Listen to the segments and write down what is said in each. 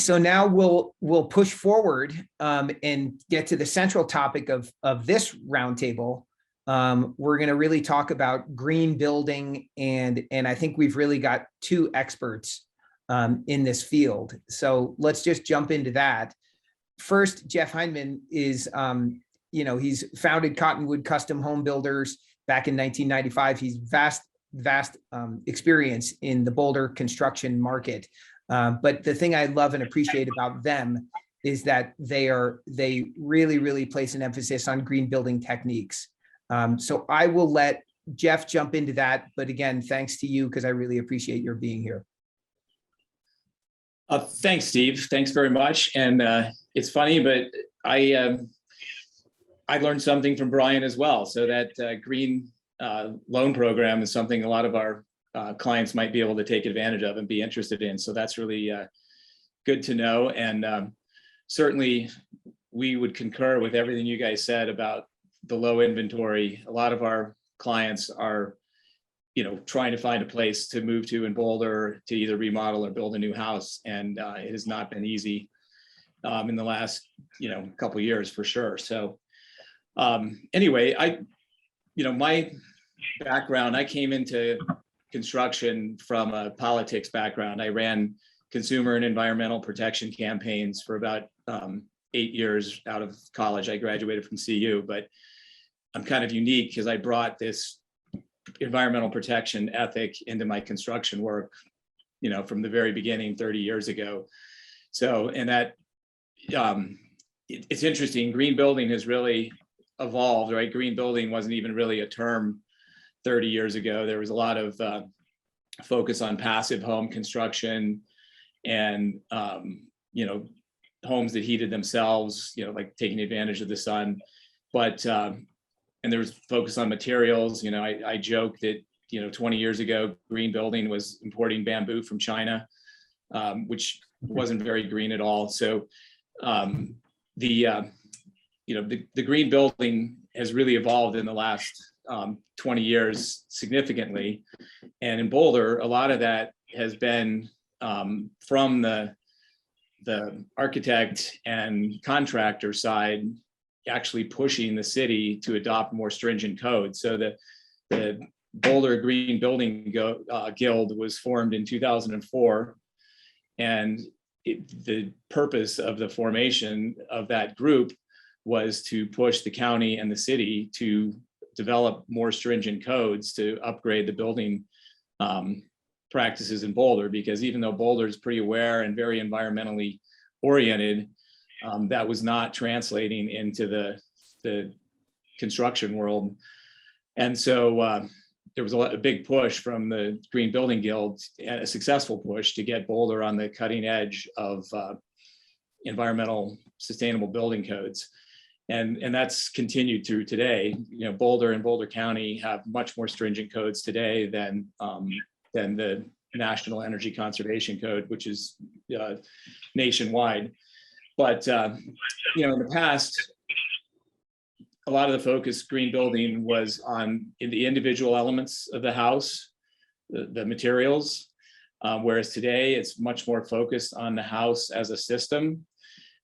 So now we'll push forward and get to the central topic of this roundtable. We're going to really talk about green building, and I think we've really got two experts in this field. So let's just jump into that. First, Jeff Hindman is, he's founded Cottonwood Custom Home Builders back in 1995. He's vast experience in the Boulder construction market. But the thing I love and appreciate about them is that they really place an emphasis on green building techniques. So I will let Jeff jump into that. But again, thanks to you, because I really appreciate your being here. Thanks, Steve. Thanks very much. And it's funny, but I learned something from Brian as well. So that green loan program is something a lot of our clients might be able to take advantage of and be interested in. So that's really good to know. And certainly we would concur with everything you guys said about the low inventory. A lot of our clients are, trying to find a place to move to in Boulder to either remodel or build a new house. And it has not been easy in the last, couple of years for sure. So anyway, my background, I came into construction from a politics background. I ran consumer and environmental protection campaigns for about 8 years out of college. I graduated from CU, but I'm kind of unique because I brought this environmental protection ethic into my construction work, from the very beginning 30 years ago. So, and that it's interesting. Green building has really evolved, right? Green building wasn't even really a term 30 years ago. There was a lot of focus on passive home construction and, homes that heated themselves, like taking advantage of the sun. But, and there was focus on materials. I joke that, 20 years ago, green building was importing bamboo from China, which wasn't very green at all. So the green building has really evolved in the last 20 years significantly. And in Boulder, a lot of that has been from the architect and contractor side, actually pushing the city to adopt more stringent codes. So the Boulder Green Building Guild was formed in 2004. And the purpose of the formation of that group was to push the county and the city to develop more stringent codes to upgrade the building practices in Boulder, because even though Boulder is pretty aware and very environmentally oriented, that was not translating into the construction world. And so there was a big push from the Green Building Guild, a successful push to get Boulder on the cutting edge of environmental sustainable building codes. And that's continued through today. Boulder and Boulder County have much more stringent codes today than the National Energy Conservation Code, which is nationwide. But in the past, a lot of the focus green building was on the individual elements of the house, the materials, whereas today it's much more focused on the house as a system.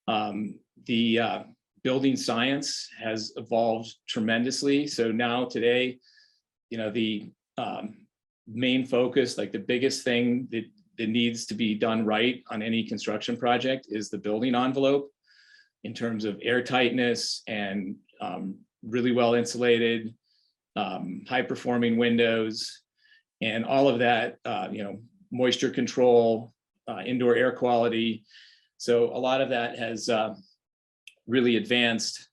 The building science has evolved tremendously. So now today, the main focus, like the biggest thing that needs to be done right on any construction project is the building envelope in terms of air tightness and really well insulated, high performing windows, and all of that, moisture control, indoor air quality. So a lot of that has really advanced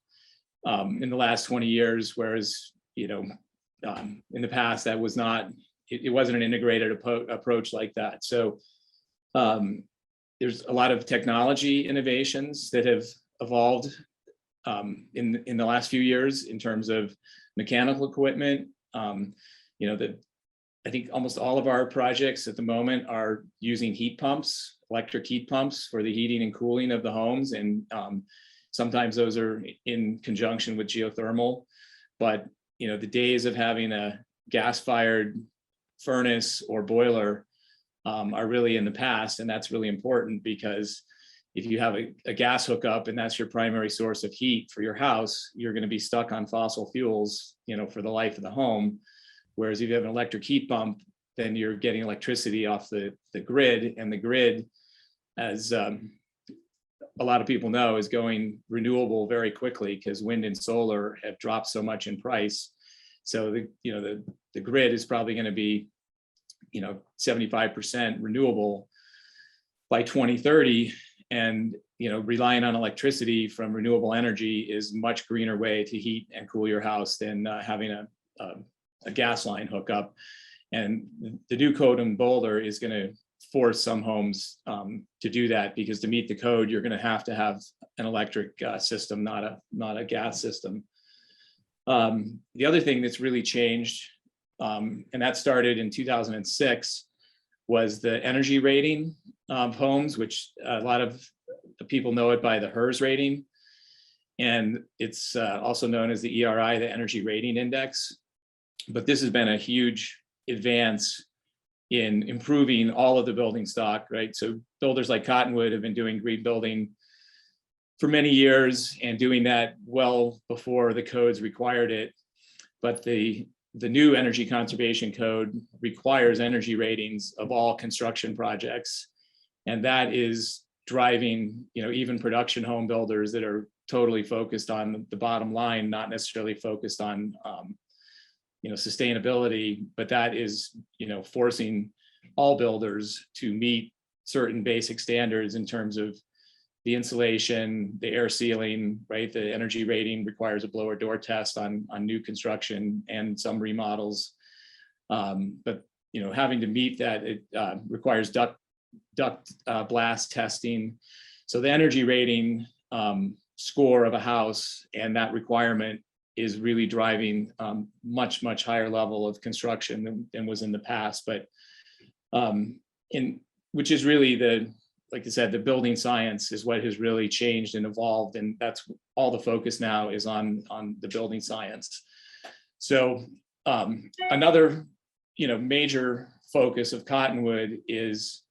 in the last 20 years, whereas, in the past that was not, it wasn't an integrated approach like that. So there's a lot of technology innovations that have evolved in the last few years in terms of mechanical equipment. I think almost all of our projects at the moment are using heat pumps, electric heat pumps for the heating and cooling of the homes. And sometimes those are in conjunction with geothermal. But the days of having a gas-fired furnace or boiler are really in the past. And that's really important because if you have a gas hookup and that's your primary source of heat for your house, you're going to be stuck on fossil fuels, for the life of the home. Whereas if you have an electric heat pump, then you're getting electricity off the grid, and the grid, as a lot of people know, is going renewable very quickly because wind and solar have dropped so much in price. So the grid is probably going to be 75% renewable by 2030, and relying on electricity from renewable energy is a much greener way to heat and cool your house than having a gas line hookup. And the new code in Boulder is going to force some homes to do that, because to meet the code, you're going to have an electric system, not a gas system. The other thing that's really changed, and that started in 2006, was the energy rating of homes, which a lot of people know it by the HERS rating. And it's also known as the ERI, the Energy Rating Index. But this has been a huge advance in improving all of the building stock, right? So builders like Cottonwood have been doing green building for many years and doing that well before the codes required it. But the new energy conservation code requires energy ratings of all construction projects. And that is driving, even production home builders that are totally focused on the bottom line, not necessarily focused on, sustainability, but that is, forcing all builders to meet certain basic standards in terms of the insulation, the air sealing, right? The energy rating requires a blower door test on new construction and some remodels. But having to meet that, it requires duct blast testing. So the energy rating score of a house and that requirement is really driving much higher level of construction than was in the past. But which is really like I said, the building science is what has really changed and evolved, and that's all the focus now is on the building science. So another major focus of Cottonwood is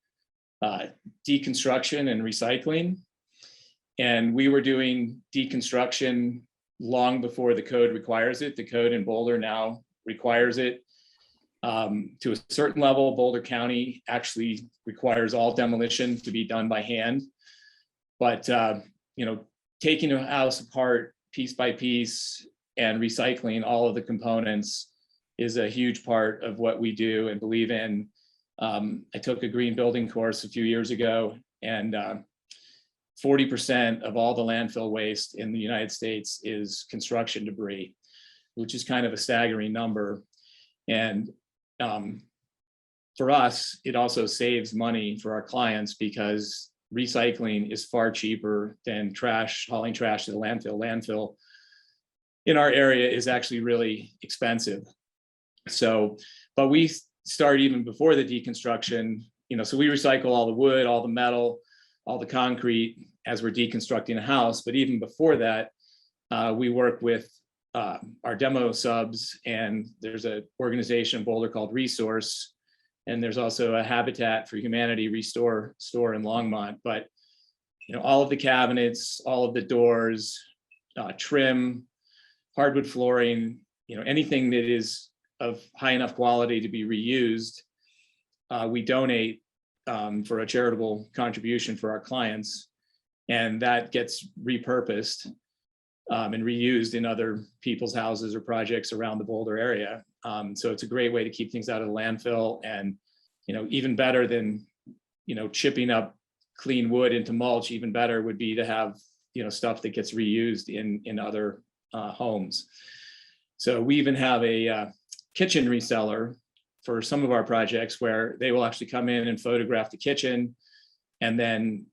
deconstruction and recycling. And we were doing deconstruction long before the code requires it. The code in Boulder now requires it. To a certain level, Boulder County actually requires all demolition to be done by hand. But taking a house apart piece by piece and recycling all of the components is a huge part of what we do and believe in. I took a green building course a few years ago, and 40% of all the landfill waste in the United States is construction debris, which is kind of a staggering number. And for us, it also saves money for our clients because recycling is far cheaper than hauling trash to the landfill. Landfill in our area is actually really expensive. So, but we start even before the deconstruction, so we recycle all the wood, all the metal, all the concrete as we're deconstructing a house. But even before that, we work with our demo subs, and there's an organization in Boulder called Resource, and there's also a Habitat for Humanity Restore store in Longmont. But all of the cabinets, all of the doors, trim, hardwood flooring, anything that is of high enough quality to be reused, we donate for a charitable contribution for our clients, and that gets repurposed and reused in other people's houses or projects around the Boulder area. So it's a great way to keep things out of the landfill. And even better than chipping up clean wood into mulch, even better would be to have stuff that gets reused in other homes. So we even have a kitchen reseller for some of our projects where they will actually come in and photograph the kitchen and then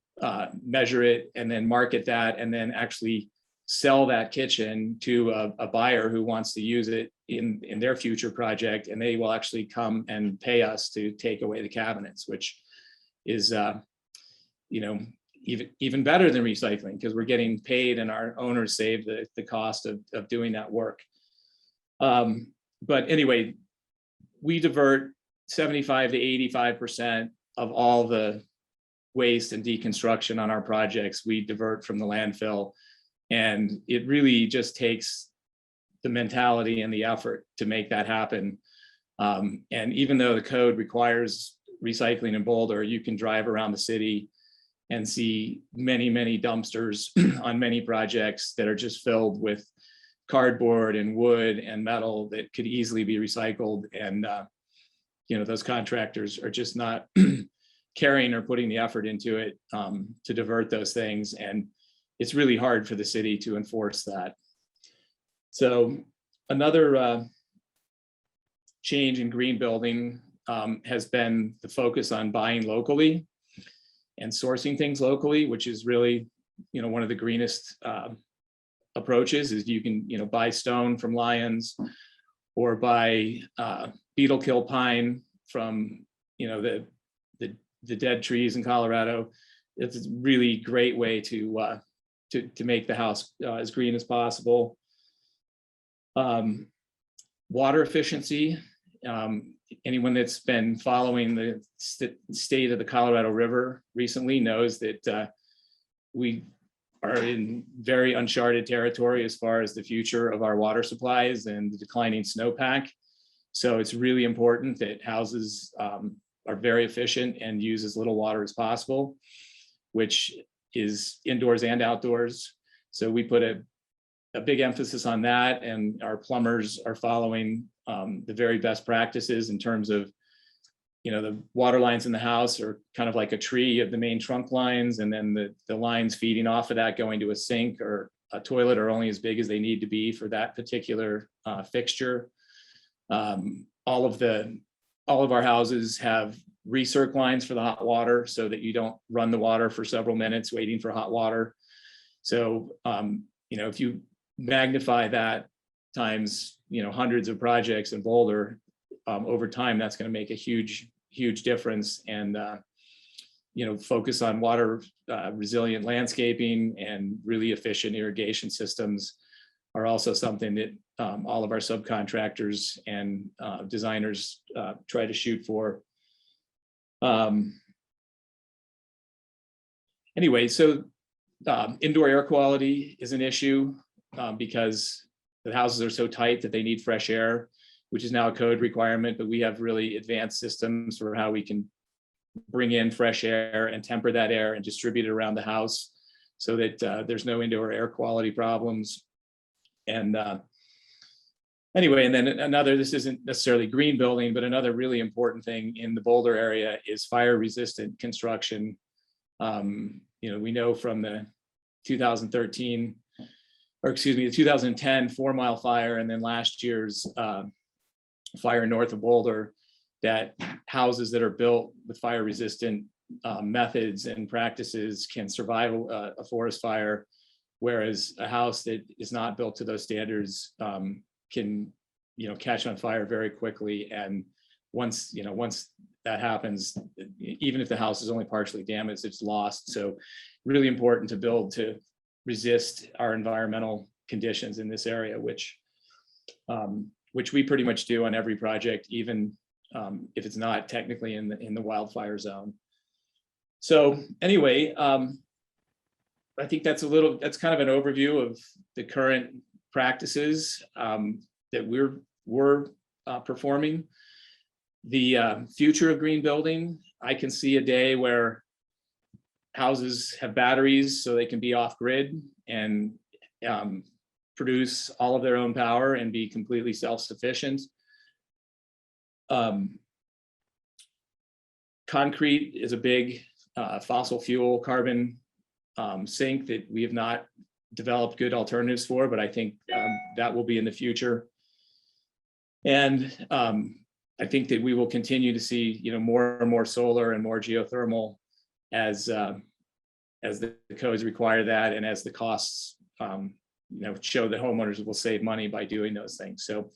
measure it and then market that and then actually sell that kitchen to a buyer who wants to use it in their future project. And they will actually come and pay us to take away the cabinets, which is even better than recycling because we're getting paid and our owners save the cost of doing that work. But anyway, we divert 75 to 85% of all the waste and deconstruction on our projects, we divert from the landfill. And it really just takes the mentality and the effort to make that happen. And even though the code requires recycling in Boulder, you can drive around the city and see many, many dumpsters on many projects that are just filled with cardboard and wood and metal that could easily be recycled. And those contractors are just not carrying or putting the effort into it to divert those things. And it's really hard for the city to enforce that. So another change in green building has been the focus on buying locally and sourcing things locally, which is really, one of the greenest approaches. Is you can, buy stone from Lyons, or buy beetle kill pine from, the dead trees in Colorado. It's a really great way to make the house as green as possible. Water efficiency. Anyone that's been following the state of the Colorado River recently knows that we are in very uncharted territory as far as the future of our water supplies and the declining snowpack. So it's really important that houses are very efficient and use as little water as possible, which is indoors and outdoors. So we put a big emphasis on that, and our plumbers are following the very best practices in terms of, the water lines in the house are kind of like a tree of the main trunk lines, and then the lines feeding off of that going to a sink or a toilet are only as big as they need to be for that particular fixture. All of our houses have recirc lines for the hot water so that you don't run the water for several minutes waiting for hot water. So, if you magnify that times, hundreds of projects in Boulder, over time, that's going to make a huge difference. And, focus on water resilient landscaping and really efficient irrigation systems are also something that all of our subcontractors and designers try to shoot for. Anyway, so indoor air quality is an issue because the houses are so tight that they need fresh air, which is now a code requirement, but we have really advanced systems for how we can bring in fresh air and temper that air and distribute it around the house so that there's no indoor air quality problems. And anyway, and then this isn't necessarily green building, but another really important thing in the Boulder area is fire resistant construction. We know from the 2010 4 Mile fire, and then last year's fire north of Boulder, that houses that are built with fire resistant methods and practices can survive a forest fire, whereas a house that is not built to those standards can catch on fire very quickly. And once that happens, even if the house is only partially damaged, it's lost. So really important to build to resist our environmental conditions in this area, which we pretty much do on every project, even if it's not technically in the wildfire zone. So anyway, I think that's kind of an overview of the current practices that we're performing. The future of green building, I can see a day where houses have batteries so they can be off grid and produce all of their own power and be completely self-sufficient. Concrete is a big fossil fuel carbon sink that we have not developed good alternatives for, but I think that will be in the future. And I think that we will continue to see, more and more solar and more geothermal as the codes require that, and as the costs, show that homeowners will save money by doing those things. So